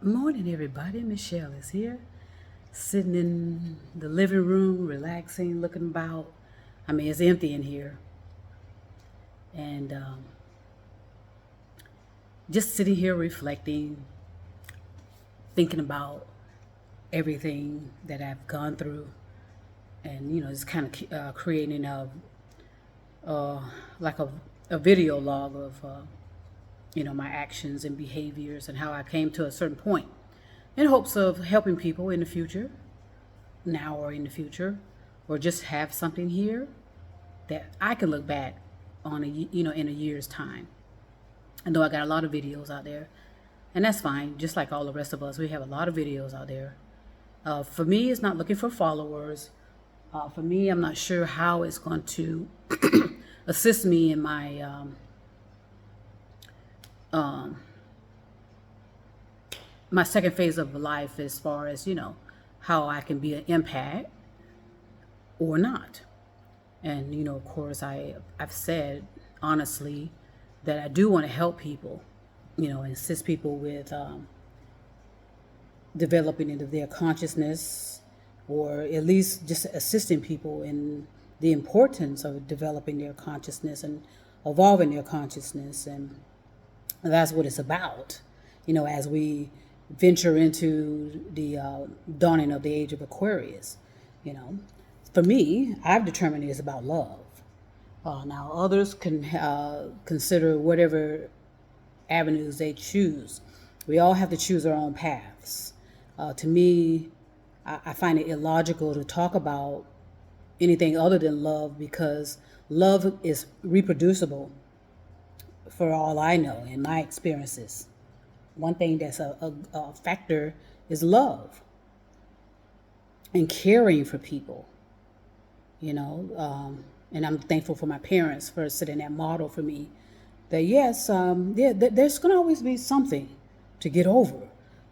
Morning, everybody. Michelle is here, sitting in the living room, relaxing, looking about. I mean, it's empty in here, and just sitting here reflecting, thinking about everything that I've gone through, and just kind of creating uh, like a video log of my actions and behaviors and how I came to a certain point, in hopes of helping people in the future, now or in the future, or just have something here that I can look back on in a year's time. I know I got a lot of videos out there, and that's fine. Just like all the rest of us, we have a lot of videos out there. For me, it's not looking for followers. For me, I'm not sure how it's going to assist me in my second phase of life, as far as how I can be an impact or not. And of course, I've said honestly that I do want to help people, assist people with developing into their consciousness, or at least just assisting people in the importance of developing their consciousness and evolving their consciousness. And that's what it's about, as we venture into the dawning of the age of Aquarius. You know, for me, I've determined it's about love. Now, others can consider whatever avenues they choose. We all have to choose our own paths. To me, I find it illogical to talk about anything other than love, because love is reproducible for all I know in my experiences. One thing that's a factor is love and caring for people, and I'm thankful for my parents for setting that model for me, that yes, there's going to always be something to get over.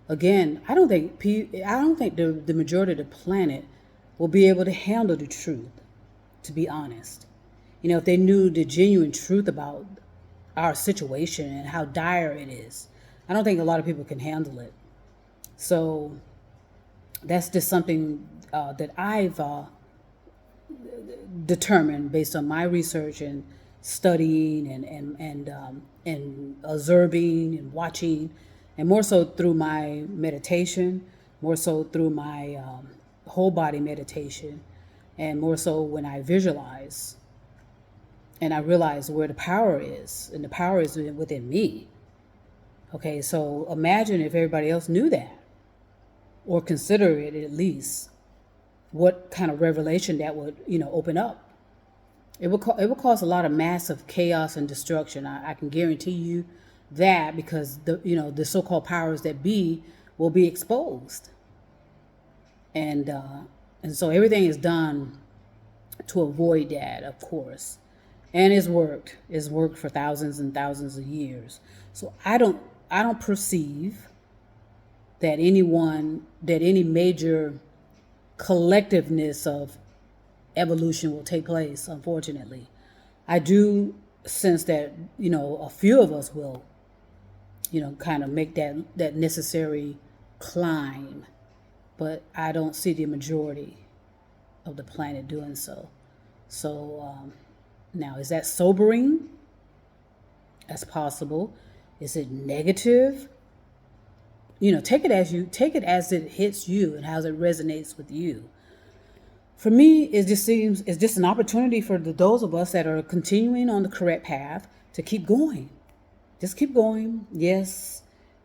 Again, I don't think the majority of the planet will be able to handle the truth, to be honest. If they knew the genuine truth about our situation and how dire it is, I don't think a lot of people can handle it. So that's just something that I've determined based on my research and studying and observing and watching, and more so through my meditation, more so through my whole body meditation, and more so when I visualize and I realize where the power is, and the power is within me. Okay, so imagine if everybody else knew that, or consider it at least, what kind of revelation that would, open up. It would cause a lot of massive chaos and destruction. I can guarantee you that, because the so-called powers that be will be exposed, and so everything is done to avoid that, of course, and it's worked. It's worked for thousands and thousands of years. So I don't perceive that any major collectiveness of evolution will take place, unfortunately. I do sense that, a few of us will, kind of make that necessary climb, but I don't see the majority of the planet doing so. So now, is that sobering? That's possible. Is it negative? Take it as it hits you and how it resonates with you. For me, it's just an opportunity for those of us that are continuing on the correct path to keep going. Just keep going. Yes,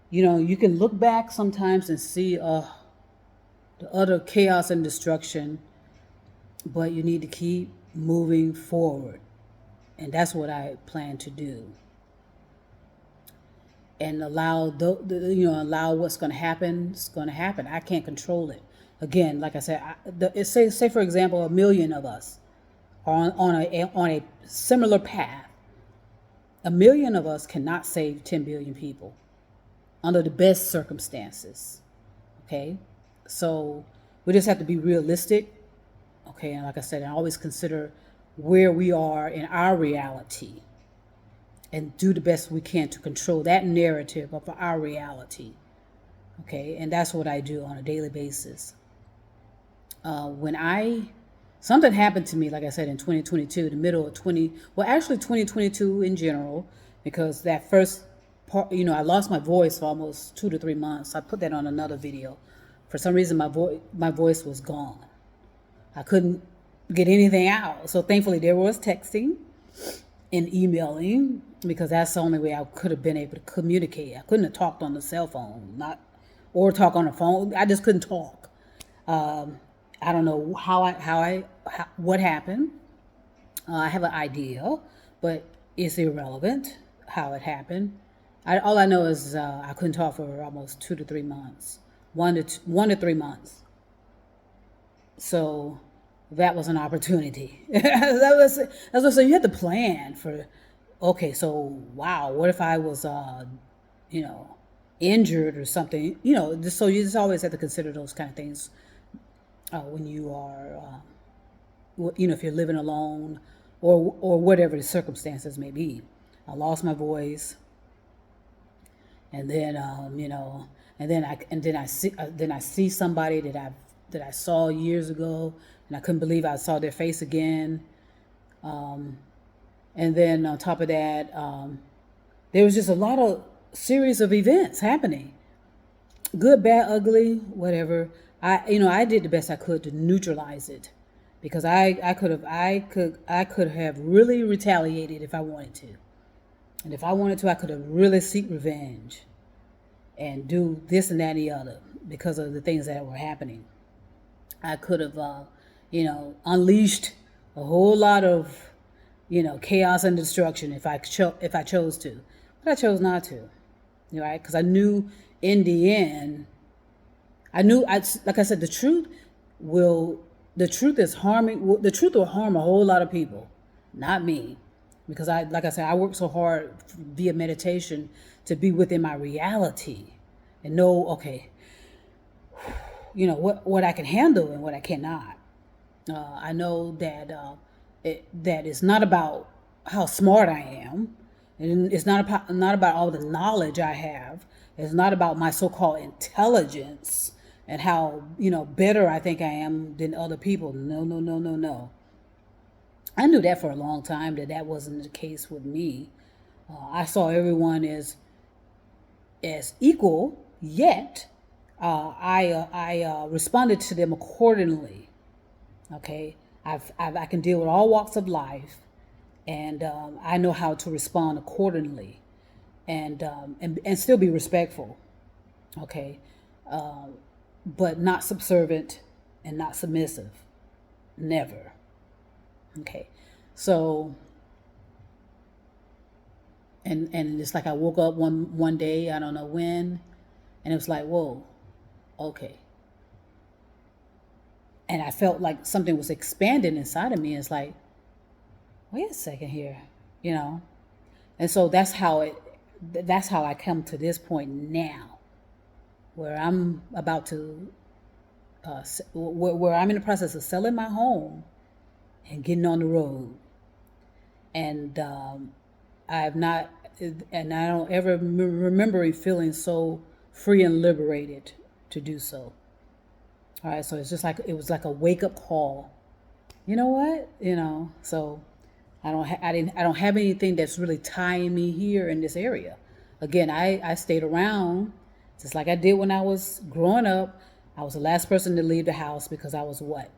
you can look back sometimes and see the utter chaos and destruction, but you need to keep moving forward, and that's what I plan to do. And allow what's going to happen. It's going to happen. I can't control it. Again, like I said, say for example, a million of us are on a similar path. A million of us cannot save 10 billion people under the best circumstances. Okay, so we just have to be realistic. Okay, and like I said, I always consider where we are in our reality, and do the best we can to control that narrative of our reality. Okay, and that's what I do on a daily basis. When I something happened to me, like I said, in 2022, the middle of 2022 in general, because that first part, I lost my voice for almost 2 to 3 months. I put that on another video. For some reason, my voice was gone. I couldn't get anything out. So thankfully, there was texting and emailing, because that's the only way I could have been able to communicate. I couldn't have talked on the cell phone, not or talk on the phone. I just couldn't talk. I don't know what happened. I have an idea, but it's irrelevant how it happened. All I know is I couldn't talk for almost 2 to 3 months, 1 to 3 months. So that was an opportunity. That's what. So you had to plan for. Okay, so wow, what if I was, you know, injured or something? Just so you just always have to consider those kind of things when you are, if you're living alone, or whatever the circumstances may be. I lost my voice, and then I see somebody that I saw years ago, and I couldn't believe I saw their face again. And then on top of that, there was just a lot of series of events happening, good, bad, ugly, whatever. I did the best I could to neutralize it, because I could have really retaliated if I wanted to, and if I wanted to, I could have really seek revenge and do this and that and the other because of the things that were happening. I could have, unleashed a whole lot of, chaos and destruction if I chose to, but I chose not to, right? Because I knew in the end, like I said, the truth is harming. The truth will harm a whole lot of people, not me, because like I said, I work so hard via meditation to be within my reality and know, okay, what I can handle and what I cannot. I know that that it's not about how smart I am, and it's not about all the knowledge I have. It's not about my so-called intelligence and how better I think I am than other people. No, no, no, no, no. I knew that for a long time, that wasn't the case with me. I saw everyone as equal, yet I responded to them accordingly. Okay, I can deal with all walks of life, and I know how to respond accordingly, and still be respectful. Okay, but not subservient and not submissive. Never. Okay, so and it's like I woke up one day, I don't know when, and it was like, whoa, okay. And I felt like something was expanding inside of me. It's like, wait a second here, you know. And so that's how I come to this point now, where I'm about to where I'm in the process of selling my home and getting on the road. And I have not, and I don't ever remember feeling so free and liberated to do so. All right, so it's just like it was like a wake up call. You know what? So I don't have anything that's really tying me here in this area. Again, I stayed around just like I did when I was growing up. I was the last person to leave the house because I was what?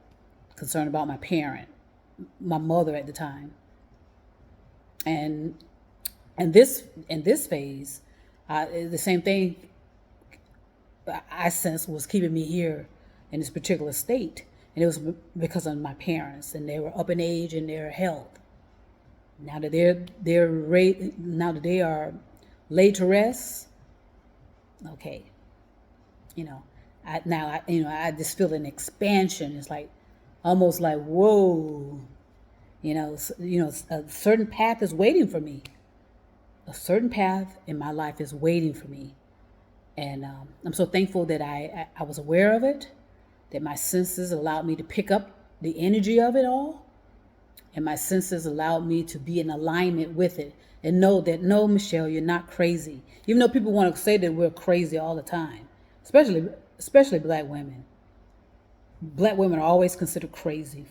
Concerned about my mother at the time. And in this phase, the same thing I sense was keeping me here in this particular state, and it was because of my parents, and they were up in age and their health. Now that now that they are laid to rest, okay, I just feel an expansion. It's like almost like whoa, a certain path is waiting for me. A certain path in my life is waiting for me, and I'm so thankful that I was aware of it, that my senses allowed me to pick up the energy of it all, and my senses allowed me to be in alignment with it and know that no, Michelle, you're not crazy. Even though people want to say that we're crazy all the time, especially especially black women. Black women are always considered crazy,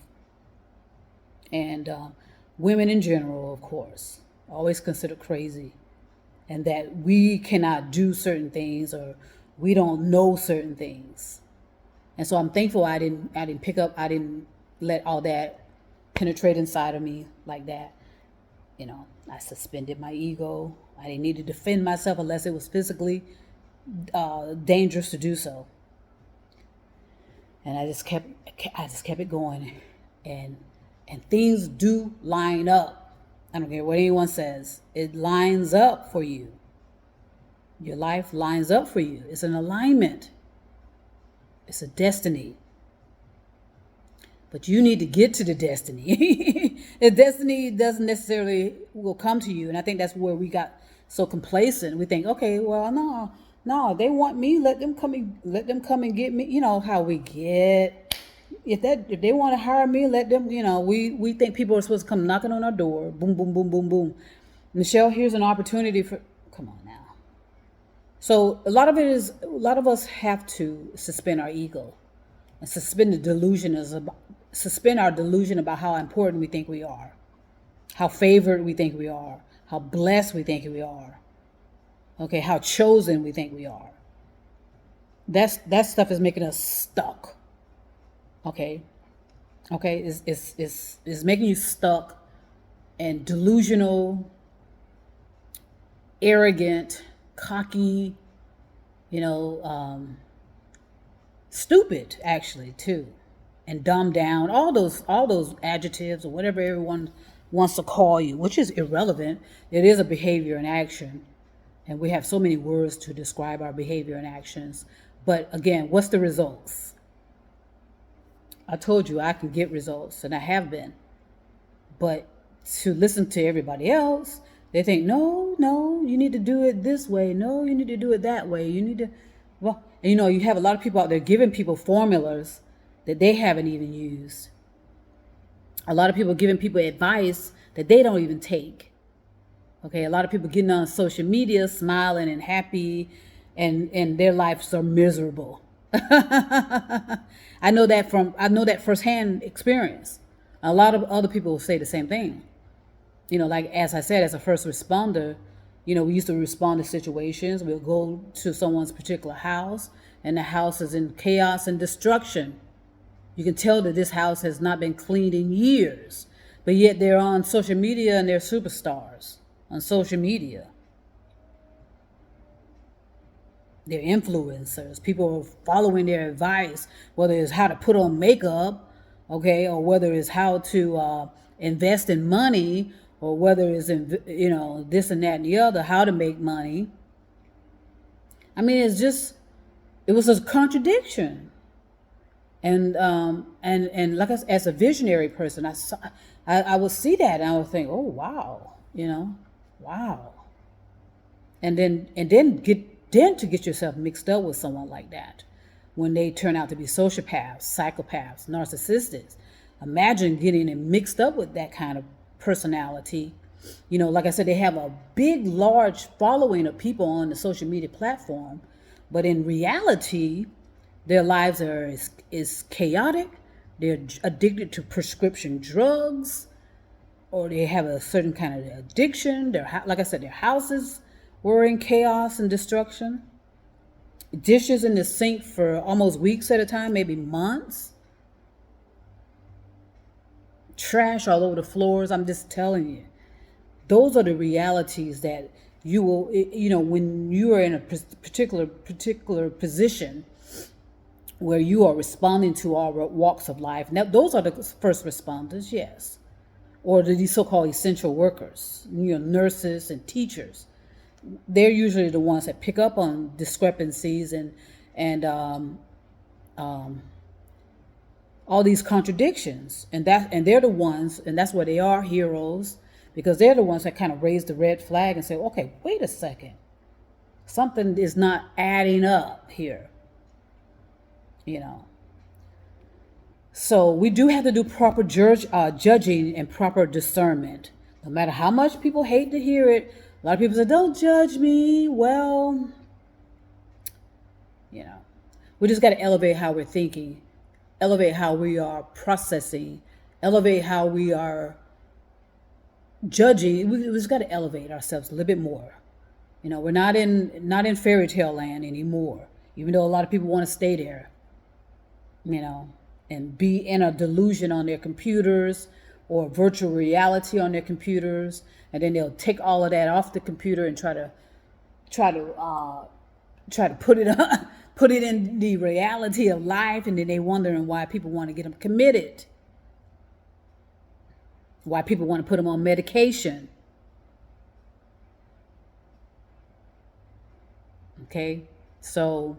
and women in general, of course, always considered crazy, and that we cannot do certain things or we don't know certain things. And so I'm thankful I didn't let all that penetrate inside of me like that. I suspended my ego. I didn't need to defend myself unless it was physically dangerous to do so. And I just kept it going, and things do line up. I don't care what anyone says. It lines up for you. Your life lines up for you. It's an alignment. It's a destiny. But you need to get to the destiny. The destiny doesn't necessarily will come to you. And I think that's where we got so complacent. We think, okay, well, no, they want me. Let them come and get me. You know how we get. If they want to hire me, let them. We think people are supposed to come knocking on our door. Boom, boom, boom, boom, boom. Michelle, here's an opportunity for. Come on now. So a lot of us have to suspend our ego and suspend our delusion about how important we think we are, how favored we think we are, how blessed we think we are, okay, how chosen we think we are. That stuff is making us stuck. Okay, it's making you stuck and delusional, arrogant, cocky, stupid actually too, and dumbed down. All those adjectives or whatever everyone wants to call you, which is irrelevant. It is a behavior and action, and we have so many words to describe our behavior and actions. But again, what's the results? I told you I can get results, and I have been. But to listen to everybody else, they think, no, you need to do it this way. No, you need to do it that way. You need to, you have a lot of people out there giving people formulas that they haven't even used. A lot of people giving people advice that they don't even take. Okay, a lot of people getting on social media, smiling and happy, and their lives are miserable. I know that firsthand experience. A lot of other people will say the same thing. Like as I said, as a first responder, we used to respond to situations. We'll go to someone's particular house, and the house is in chaos and destruction. You can tell that this house has not been cleaned in years, but yet they're on social media and they're superstars on social media. They're influencers. People are following their advice, whether it's how to put on makeup, okay, or whether it's how to invest in money, or whether it's in, this and that and the other, how to make money. I mean, it was a contradiction. And like I said, as a visionary person, I would see that and I would think, oh wow, wow. And then to get yourself mixed up with someone like that, when they turn out to be sociopaths, psychopaths, narcissists. Imagine getting mixed up with that kind of personality. Like I said, they have a big, large following of people on the social media platform, but in reality, their lives is chaotic. They're addicted to prescription drugs, or they have a certain kind of addiction. Like I said, their houses were in chaos and destruction. Dishes in the sink for almost weeks at a time, maybe months. Trash all over the floors. I'm just telling you. Those are the realities that you will, when you are in a particular position where you are responding to all walks of life. Now, those are the first responders, yes. Or the so-called essential workers, nurses and teachers. They're usually the ones that pick up on discrepancies and all these contradictions, and they're the ones, and that's where they are heroes, because they're the ones that kind of raise the red flag and say, okay, wait a second, something is not adding up here, So we do have to do proper judging and proper discernment, no matter how much people hate to hear it. A lot of people say, don't judge me. Well, You know, we just got to elevate how we're thinking, elevate how we are processing, elevate how we are judging. We just got to elevate ourselves a little bit more. You know, we're not in fairy tale land anymore, even though a lot of people want to stay there. You know, and be in a delusion on their computers or virtual reality on their computers, and then they'll take all of that off the computer and try to put it on, put it in the reality of life, and then they wondering why people want to get them committed, why people want to put them on medication. Okay, so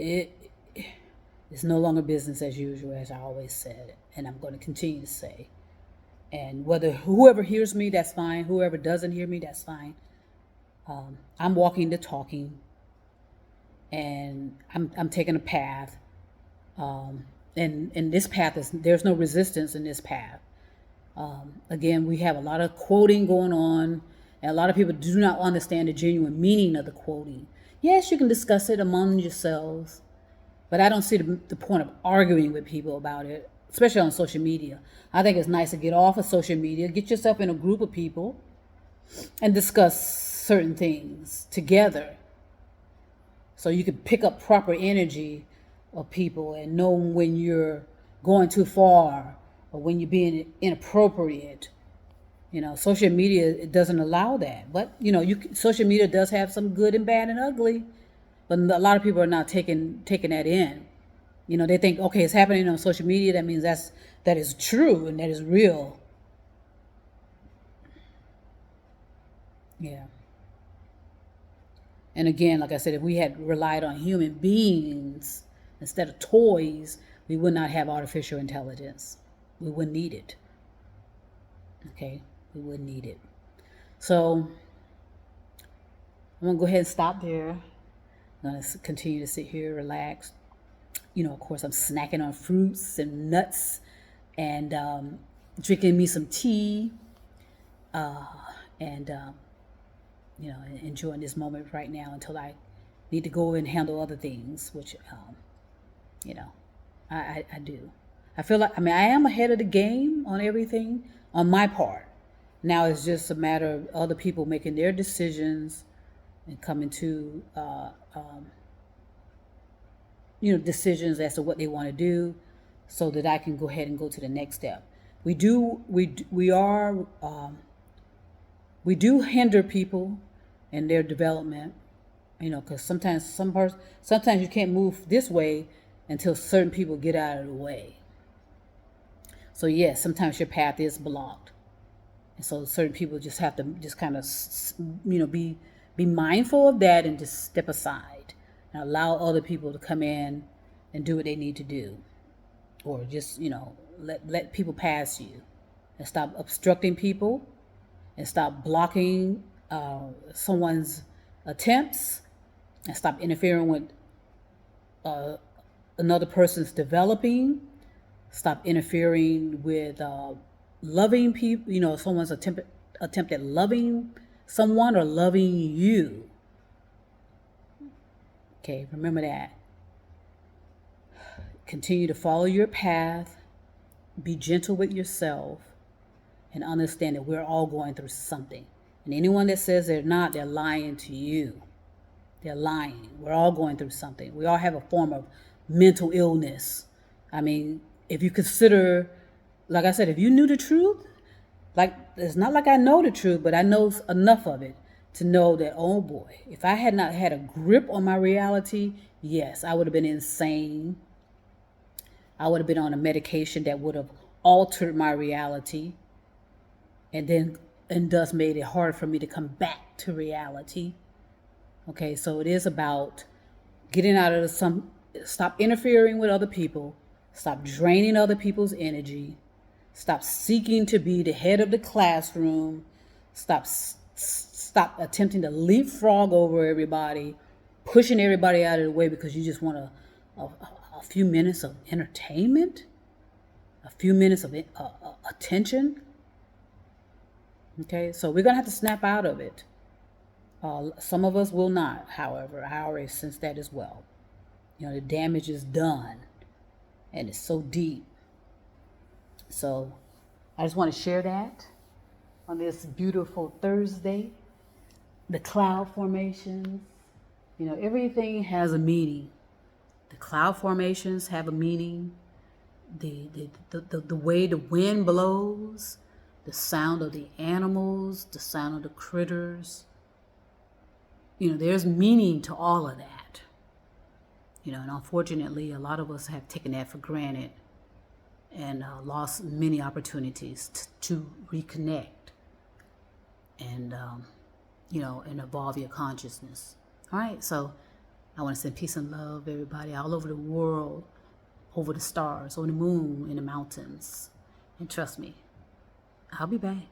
it's no longer business as usual, as I always said, and I'm going to continue to say. And whether whoever hears me, that's fine. Whoever doesn't hear me, that's fine. I'm walking the talking, and I'm taking a path. And this path there's no resistance in this path. Again, we have a lot of quoting going on, and a lot of people do not understand the genuine meaning of the quoting. Yes, you can discuss it among yourselves, but I don't see the point of arguing with people about it, especially on social media. I think it's nice to get off of social media, get yourself in a group of people, and discuss certain things together, so you can pick up proper energy of people and know when you're going too far or when you're being inappropriate. You know, social media, it doesn't allow that. But, you know, social media does have some good and bad and ugly. But a lot of people are not taking that in. You know, they think, okay, it's happening on social media. That means that is true and that is real. Yeah. And again, like I said, if we had relied on human beings instead of toys, we would not have artificial intelligence. We wouldn't need it. Okay? We wouldn't need it. So I'm going to go ahead and stop there. I'm going to continue to sit here, relax. You know, of course, I'm snacking on fruits and nuts and drinking me some tea and you know, enjoying this moment right now until I need to go and handle other things, which, you know, I do. I feel like, I am ahead of the game on everything on my part. Now it's just a matter of other people making their decisions and coming to, you know, decisions as to what they want to do, so that I can go ahead and go to the next step. We do hinder people in their development, you know, because sometimes you can't move this way until certain people get out of the way. So yes, sometimes your path is blocked, and so certain people just have to just kind of, you know, be mindful of that and just step aside and allow other people to come in and do what they need to do, or just, you know, let people pass you, and stop obstructing people, and stop blocking someone's attempts, and stop interfering with another person's developing. Stop interfering with loving people, you know, someone's attempt at loving someone or loving you. Okay, remember that. Continue to follow your path, be gentle with yourself, and understand that we're all going through something. And anyone that says they're not, they're lying to you. They're lying. We're all going through something. We all have a form of mental illness. I mean, if you consider, like I said, if you knew the truth, like, it's not like I know the truth, but I know enough of it to know that, oh boy, if I had not had a grip on my reality, yes, I would have been insane. I would have been on a medication that would have altered my reality, and thus made it hard for me to come back to reality. Okay, so it is about getting out of stop interfering with other people, stop draining other people's energy, stop seeking to be the head of the classroom, stop attempting to leapfrog over everybody, pushing everybody out of the way because you just want a few minutes of entertainment, a few minutes of attention. Okay, so we're going to have to snap out of it. Some of us will not, however. I already sense that as well. The damage is done and it's so deep. So I just want to share that on this beautiful Thursday. The cloud formations, everything has a meaning. The cloud formations have a meaning. The way the wind blows, the sound of the animals, the sound of the critters. There's meaning to all of that. And unfortunately, a lot of us have taken that for granted and lost many opportunities to reconnect and, and evolve your consciousness. All right, so I want to send peace and love, everybody, all over the world, over the stars, on the moon, in the mountains. And trust me, I'll be back.